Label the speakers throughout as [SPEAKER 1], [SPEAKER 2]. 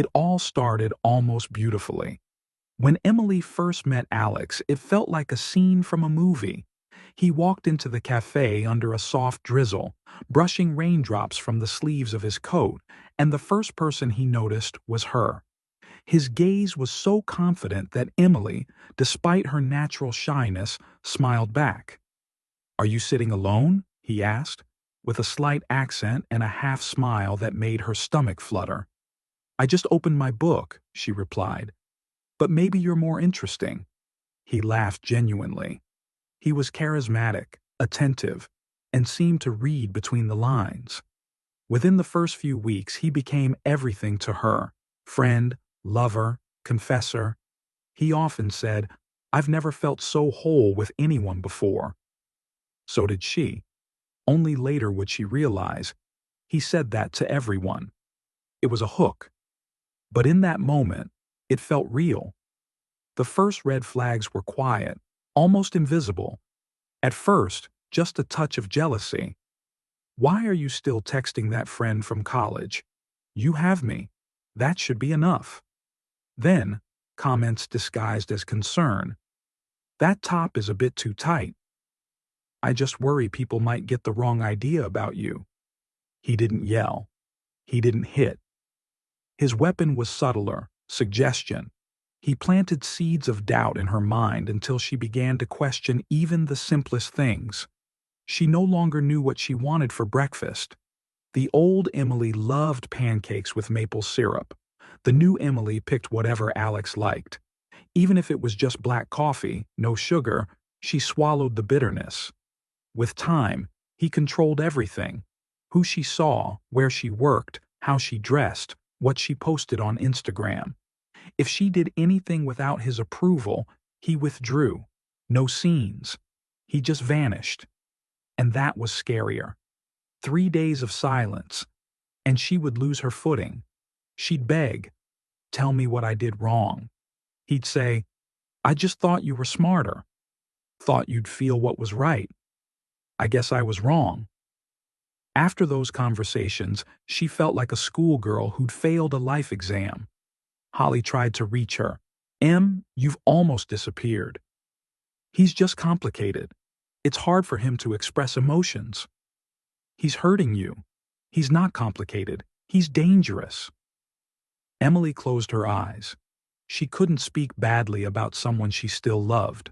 [SPEAKER 1] It all started almost beautifully. When Emily first met Alex, it felt like a scene from a movie. He walked into the cafe under a soft drizzle, brushing raindrops from the sleeves of his coat, and the first person he noticed was her. His gaze was so confident that Emily, despite her natural shyness, smiled back. "Are you sitting alone?" he asked, with a slight accent and a half smile that made her stomach flutter. "I just opened my book," she replied. "But maybe you're more interesting." He laughed genuinely. He was charismatic, attentive, and seemed to read between the lines. Within the first few weeks, he became everything to her: friend, lover, confessor. He often said, "I've never felt so whole with anyone before." So did she. Only later would she realize he said that to everyone. It was a hook. But in that moment, it felt real. The first red flags were quiet, almost invisible. At first, just a touch of jealousy. "Why are you still texting that friend from college? You have me. That should be enough." Then, comments disguised as concern. "That top is a bit too tight. I just worry people might get the wrong idea about you." He didn't yell. He didn't hit. His weapon was subtler: suggestion. He planted seeds of doubt in her mind until she began to question even the simplest things. She no longer knew what she wanted for breakfast. The old Emily loved pancakes with maple syrup. The new Emily picked whatever Alex liked. Even if it was just black coffee, no sugar, she swallowed the bitterness. With time, he controlled everything: who she saw, where she worked, how she dressed, what she posted on Instagram. If she did anything without his approval, he withdrew. No scenes. He just vanished. And that was scarier. 3 days of silence, and she would lose her footing. She'd beg, "Tell me what I did wrong." He'd say, "I just thought you were smarter. Thought you'd feel what was right. I guess I was wrong." After those conversations, she felt like a schoolgirl who'd failed a life exam. Holly tried to reach her. You've almost disappeared." "He's just complicated. It's hard for him to express emotions." "He's hurting you. He's not complicated. He's dangerous." Emily closed her eyes. She couldn't speak badly about someone she still loved.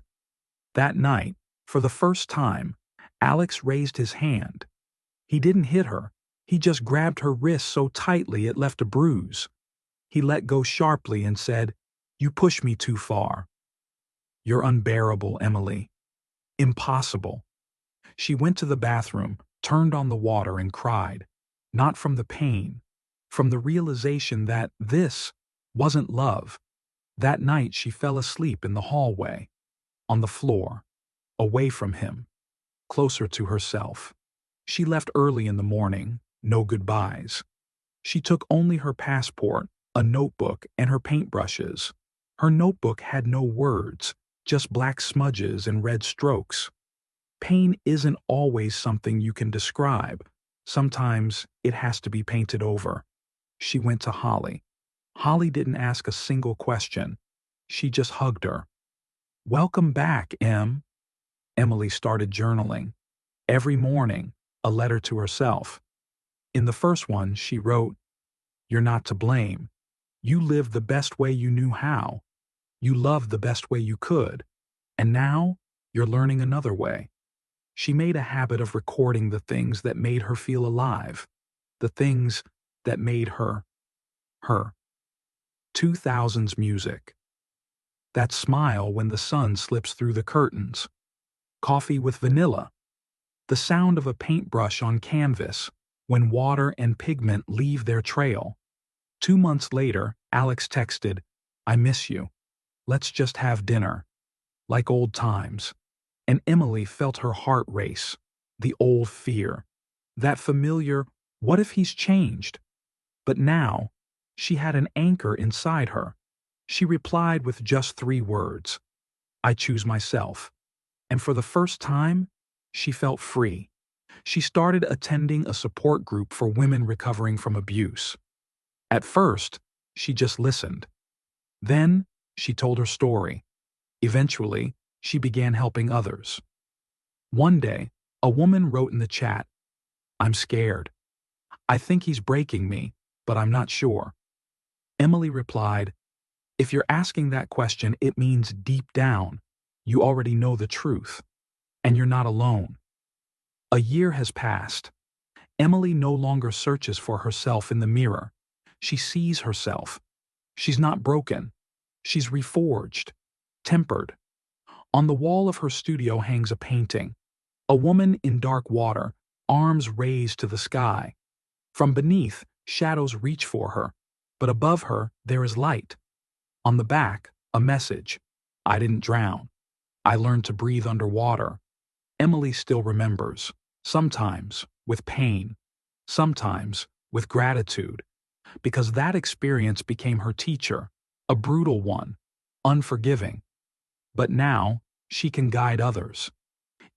[SPEAKER 1] That night, for the first time, Alex raised his hand. He didn't hit her. He just grabbed her wrist so tightly it left a bruise. He let go sharply and said, "You push me too far. You're unbearable, Emily. Impossible." She went to the bathroom, turned on the water, and cried. Not from the pain, from the realization that this wasn't love. That night she fell asleep in the hallway, on the floor, away from him, closer to herself. She left early in the morning, no goodbyes. She took only her passport, a notebook, and her paintbrushes. Her notebook had no words, just black smudges and red strokes. Pain isn't always something you can describe. Sometimes it has to be painted over. She went to Holly. Holly didn't ask a single question. She just hugged her. "Welcome back, Em." Emily started journaling. Every morning, a letter to herself. In the first one, she wrote, "You're not to blame. You lived the best way you knew how. You loved the best way you could. And now, you're learning another way." She made a habit of recording the things that made her feel alive, the things that made her, her. 2000s music. That smile when the sun slips through the curtains. Coffee with vanilla. The sound of a paintbrush on canvas when water and pigment leave their trail. 2 months later, Alex texted, "I miss you. Let's just have dinner." Like old times. And Emily felt her heart race. The old fear. That familiar, "What if he's changed?" But now, she had an anchor inside her. She replied with just 3 words. "I choose myself." And for the first time, she felt free. She started attending a support group for women recovering from abuse. At first, She just listened. Then, she told her story. Eventually, she began helping others. One day, a woman wrote in the chat, "I'm scared. I think he's breaking me, but I'm not sure." Emily replied, "If you're asking that question, it means deep down, you already know the truth, and you're not alone." A year has passed. Emily no longer searches for herself in the mirror. She sees herself. She's not broken. She's reforged, tempered. On the wall of her studio hangs a painting. A woman in dark water, arms raised to the sky. From beneath, shadows reach for her, but above her there is light. On the back, a message. "I didn't drown. I learned to breathe underwater." Emily still remembers, sometimes with pain, sometimes with gratitude, because that experience became her teacher, a brutal one, unforgiving. But now, she can guide others.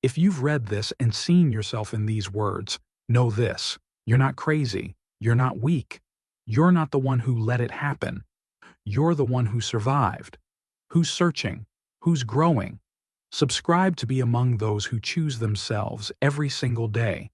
[SPEAKER 1] If you've read this and seen yourself in these words, know this: you're not crazy, you're not weak, you're not the one who let it happen. You're the one who survived, who's searching, who's growing. Subscribe to be among those who choose themselves every single day.